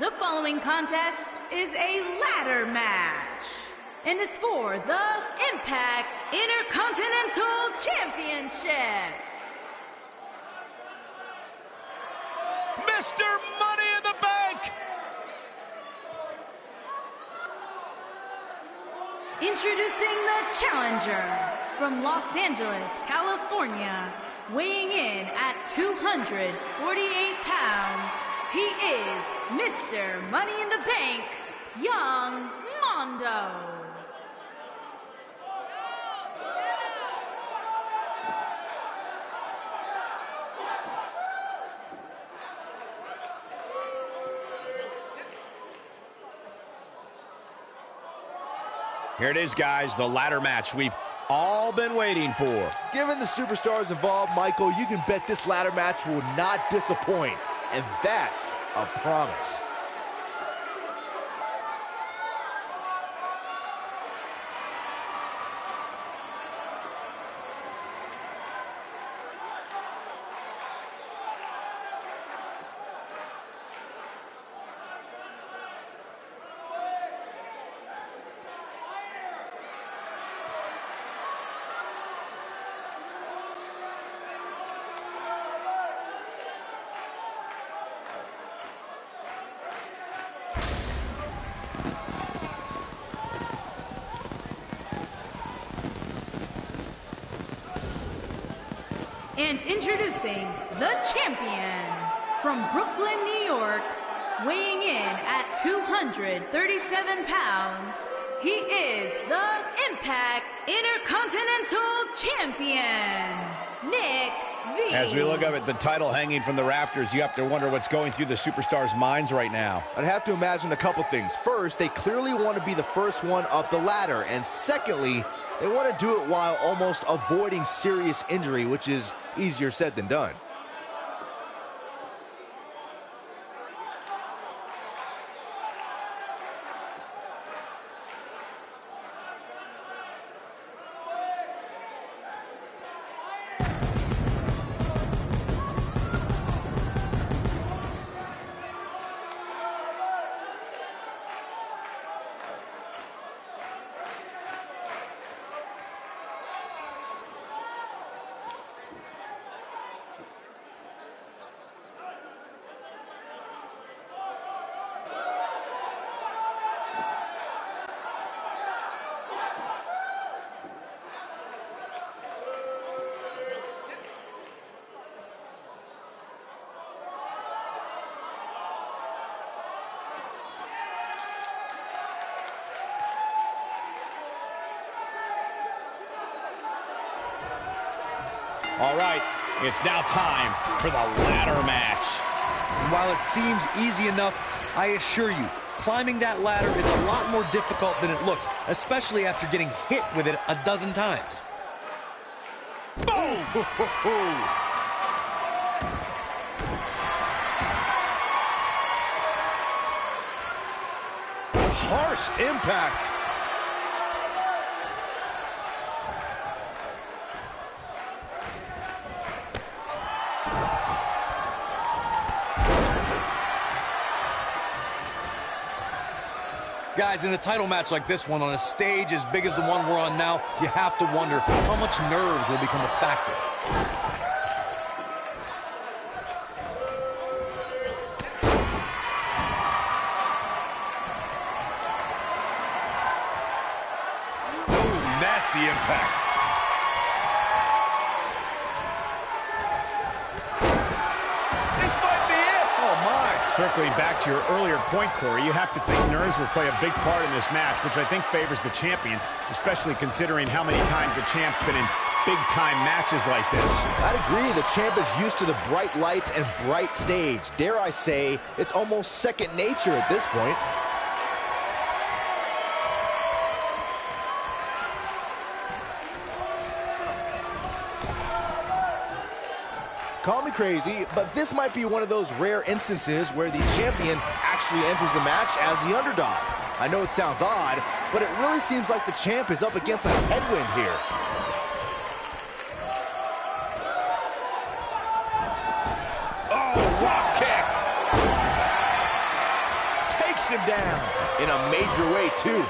The following contest is a ladder match and is for the Impact Intercontinental Championship. Mr. Money in the Bank! Introducing the challenger from Los Angeles, California, weighing in at 248 pounds. He is Mr. Money in the Bank, Young Mondo. Here it is, guys, the ladder match we've all been waiting for. Given the superstars involved, Michael, you can bet this ladder match will not disappoint. And that's a promise. And introducing the champion from Brooklyn, New York, weighing in at 237 pounds, he is the Impact Intercontinental Champion, Nick V. As we look up at the title hanging from the rafters, you have to wonder what's going through the superstars' minds right now. I'd have to imagine a couple things. First, they clearly want to be the first one up the ladder. And secondly, they want to do it while almost avoiding serious injury, which is easier said than done. All right, it's now time for the ladder match. And while it seems easy enough, I assure you, climbing that ladder is a lot more difficult than it looks, especially after getting hit with it a dozen times. Boom! Harsh impact. Guys, in a title match like this one, on a stage as big as the one we're on now, you have to wonder how much nerves will become a factor. Ooh, nasty impact. This might be it. Oh, my. Circling back to your earlier point, Corey, you have to think nerves will play a big part in this match, which I think favors the champion, especially considering how many times the champ's been in big-time matches like this. I'd agree, the champ is used to the bright lights and bright stage. Dare I say, it's almost second nature at this point. Call me crazy, but this might be one of those rare instances where the champion actually enters the match as the underdog. I know it sounds odd, but it really seems like the champ is up against a headwind here. Oh, drop kick. takes him down in a major way, too.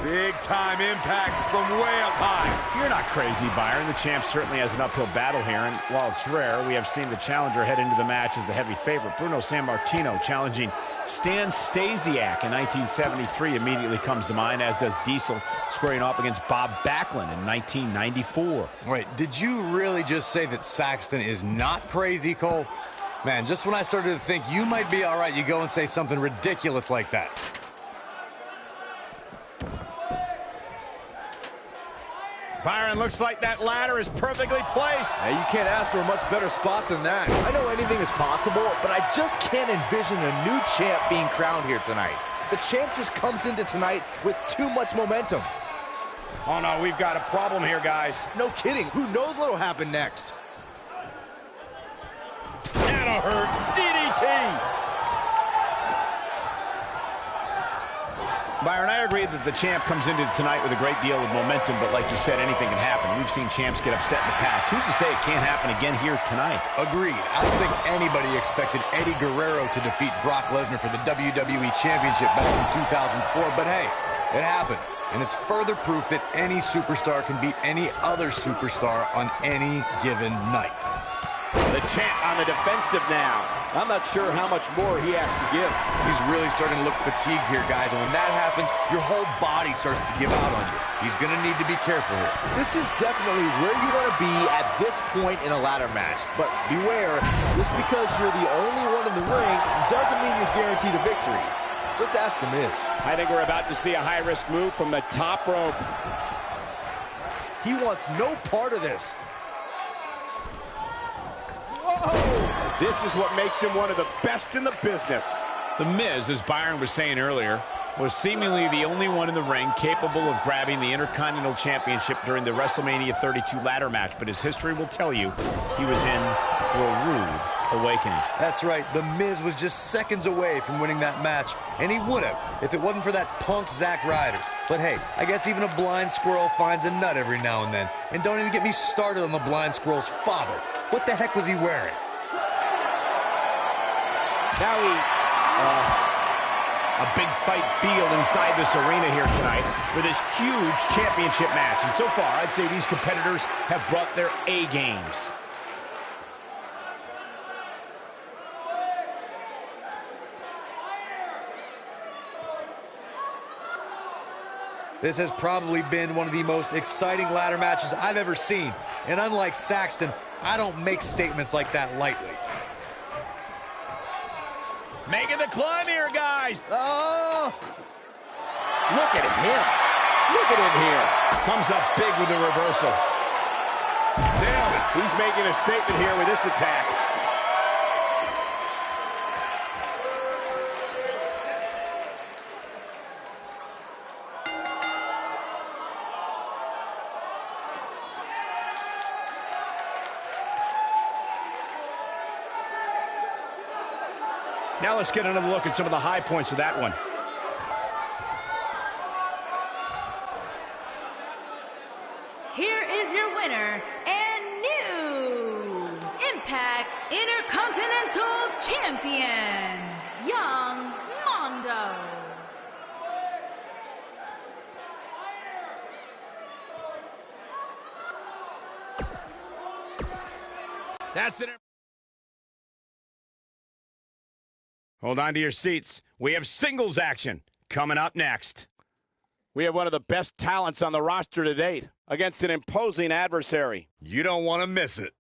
Big-time impact from way up high. You're not crazy, Byron. The champ certainly has an uphill battle here, and while it's rare, we have seen the challenger head into the match as the heavy favorite. Bruno Sammartino challenging Stan Stasiak in 1973 immediately comes to mind, as does Diesel squaring off against Bob Backlund in 1994. Wait, did you really just say that Saxton is not crazy, Cole? Man, just when I started to think you might be all right, you go and say something ridiculous like that. Byron, looks like that ladder is perfectly placed. Hey, you can't ask for a much better spot than that. I know anything is possible, but I just can't envision a new champ being crowned here tonight. The champ just comes into tonight with too much momentum. Oh, no, we've got a problem here, guys. No kidding. Who knows what'll happen next? That'll hurt. DDT. Byron, I agree that the champ comes into tonight with a great deal of momentum, but like you said, anything can happen. We've seen champs get upset in the past. Who's to say it can't happen again here tonight? Agreed. I don't think anybody expected Eddie Guerrero to defeat Brock Lesnar for the WWE Championship back in 2004, but hey, it happened. And it's further proof that any superstar can beat any other superstar on any given night. The champ on the defensive now. I'm not sure how much more he has to give. He's really starting to look fatigued here, guys. And when that happens, your whole body starts to give out on you. He's going to need to be careful here. This is definitely where you want to be at this point in a ladder match. But beware, just because you're the only one in the ring doesn't mean you're guaranteed a victory. Just ask The Miz. I think we're about to see a high-risk move from the top rope. He wants no part of this. This is what makes him one of the best in the business. The Miz, as Byron was saying earlier, was seemingly the only one in the ring capable of grabbing the Intercontinental Championship during the WrestleMania 32 ladder match, but his history will tell you he was in for a rude awakening. That's right. The Miz was just seconds away from winning that match, and he would have if it wasn't for that punk Zack Ryder. But hey, I guess even a blind squirrel finds a nut every now and then. And don't even get me started on the blind squirrel's father. What the heck was he wearing? Now A big fight field inside this arena here tonight for this huge championship match. And so far, I'd say these competitors have brought their A games. This has probably been one of the most exciting ladder matches I've ever seen. And unlike Saxton, I don't make statements like that lightly. Making the climb here, guys. Oh! look at him. Look at him here. Comes up big with the reversal. Nailed it. He's making a statement here with this attack. Now let's get another look at some of the high points of that one. Here is your winner and new Impact Intercontinental Champion, Young Mondo. That's it. Hold on to your seats. We have singles action coming up next. We have one of the best talents on the roster to date against an imposing adversary. You don't want to miss it.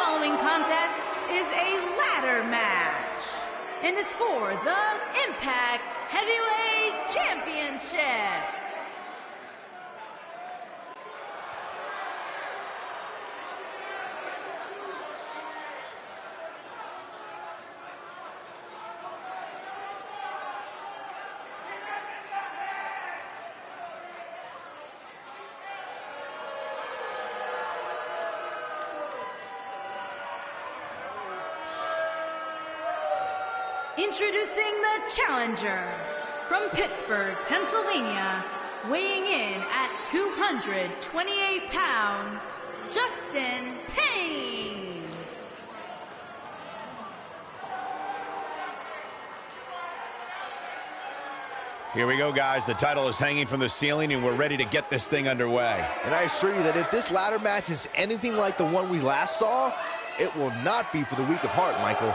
following contest is a ladder match and is for the Impact Heavyweight Championship. Introducing the challenger from Pittsburgh, Pennsylvania, weighing in at 228 pounds, Justin Payne. Here we go, guys. The title is hanging from the ceiling, and we're ready to get this thing underway. And I assure you that if this ladder match is anything like the one we last saw, it will not be for the weak of heart, Michael.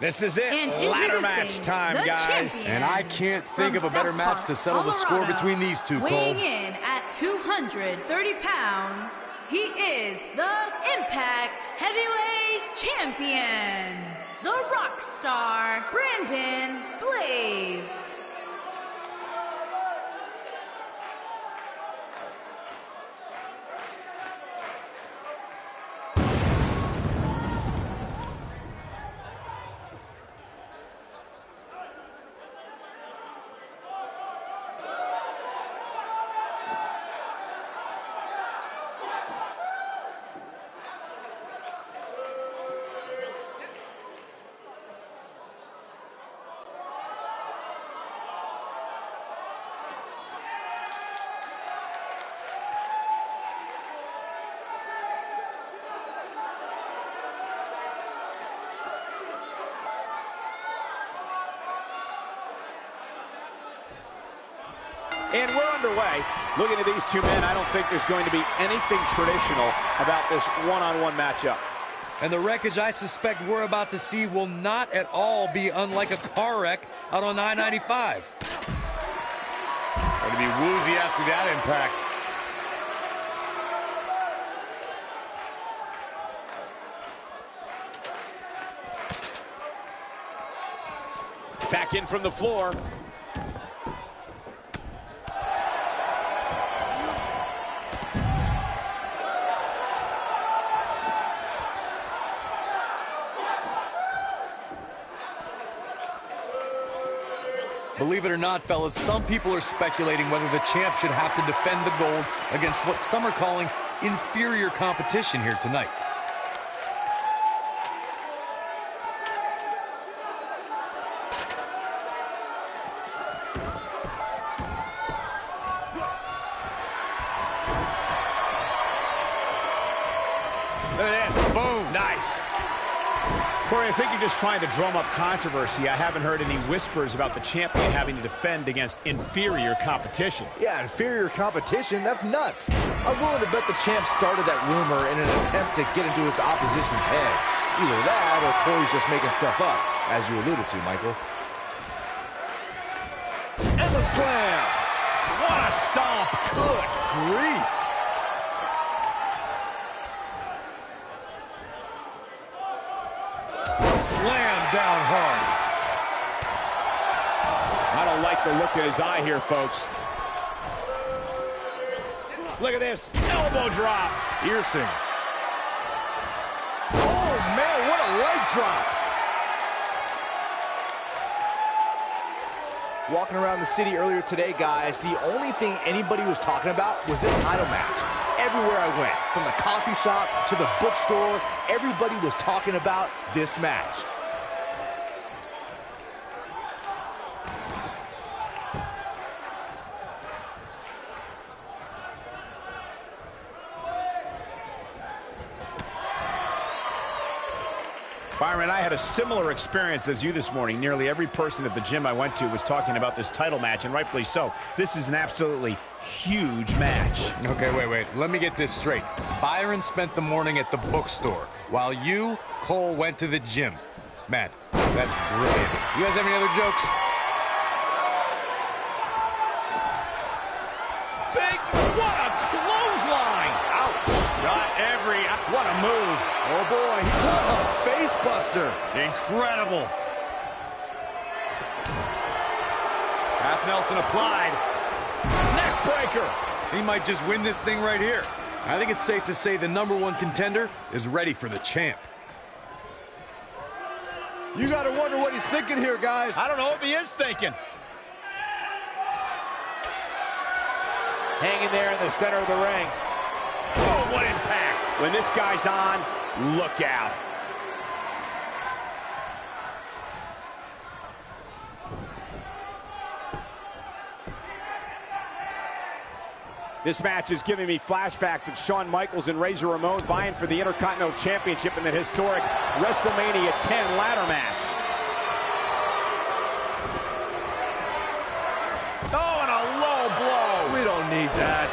This is it. And Ladder match time, the guys. champion And I can't think from of a better South match Park, to settle the score Colorado, between these two, Cole. weighing in at 230 pounds, he is the Impact Heavyweight Champion, the rock star, Brandon Blaze. And we're underway. Looking at these two men, I don't think there's going to be anything traditional about this one-on-one matchup. And the wreckage I suspect we're about to see will not at all be unlike a car wreck out on I-95. Going to be woozy after that impact. Back in from the floor. Believe it or not, fellas, some people are speculating whether the champ should have to defend the gold against what some are calling inferior competition here tonight. Look at this. Boom. Nice. Corey, I think you're just trying to drum up controversy. I haven't heard any whispers about the champion having to defend against inferior competition. Yeah, inferior competition? That's nuts. I'm willing to bet the champ started that rumor in an attempt to get into his opposition's head. Either that or Corey's just making stuff up, as you alluded to, Michael. And the slam! What a stomp. Good grief! Slam down hard. I don't like the look in his eye here, folks. Look at this. Elbow drop. Piercing. Oh, man, what a leg drop. Walking around the city earlier today, guys, the only thing anybody was talking about was this title match. Everywhere I went, from the coffee shop to the bookstore, everybody was talking about this match. Byron, I had a similar experience as you this morning. Nearly every person at the gym I went to was talking about this title match, and rightfully so. This is an absolutely huge match. Okay, wait. Let me get this straight. Byron spent the morning at the bookstore, while you, Cole, went to the gym. Man, that's brilliant. You guys have any other jokes? Big, what a clothesline! Ouch! Got every, what a move. Oh, boy, what a face buster. Incredible. Half Nelson applied. Neck breaker. He might just win this thing right here. I think it's safe to say the #1 contender is ready for the champ. You got to wonder what he's thinking here, guys. I don't know if he is thinking. Hanging there in the center of the ring. Oh, what impact. When this guy's on, look out. This match is giving me flashbacks of Shawn Michaels and Razor Ramon vying for the Intercontinental Championship in that historic WrestleMania 10 ladder match. Oh, and a low blow. We don't need that.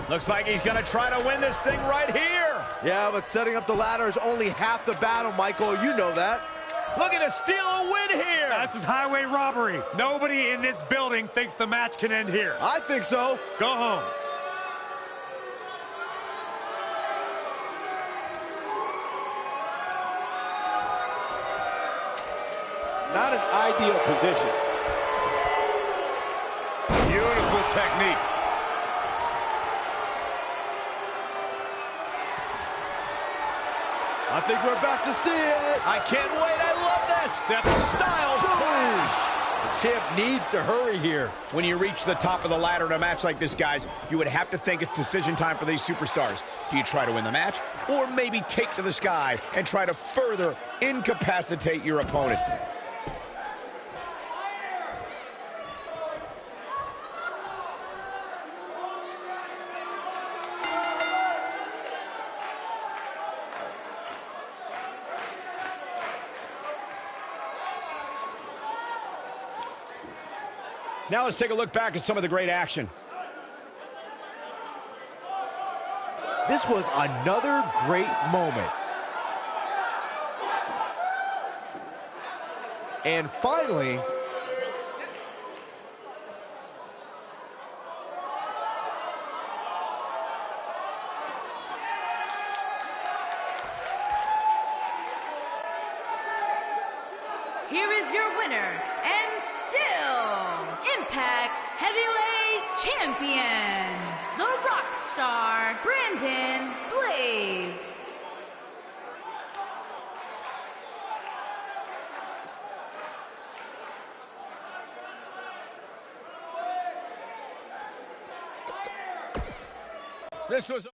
Looks like he's going to try to win this thing right here. Yeah, but setting up the ladder is only half the battle, Michael. You know that. Looking to steal a win here. This is highway robbery. Nobody in this building thinks the match can end here. I think so. Go home. Not an ideal position. Beautiful technique. I think we're about to see it. I can't wait. I love this. Styles clash. The champ needs to hurry here. When you reach the top of the ladder in a match like this, guys, you would have to think it's decision time for these superstars. Do you try to win the match, or maybe take to the sky and try to further incapacitate your opponent? Now let's take a look back at some of the great action. This was another great moment. And finally, Here is your winner, and still Impact Heavyweight Champion, the Rockstar, Brandon Blaze. This was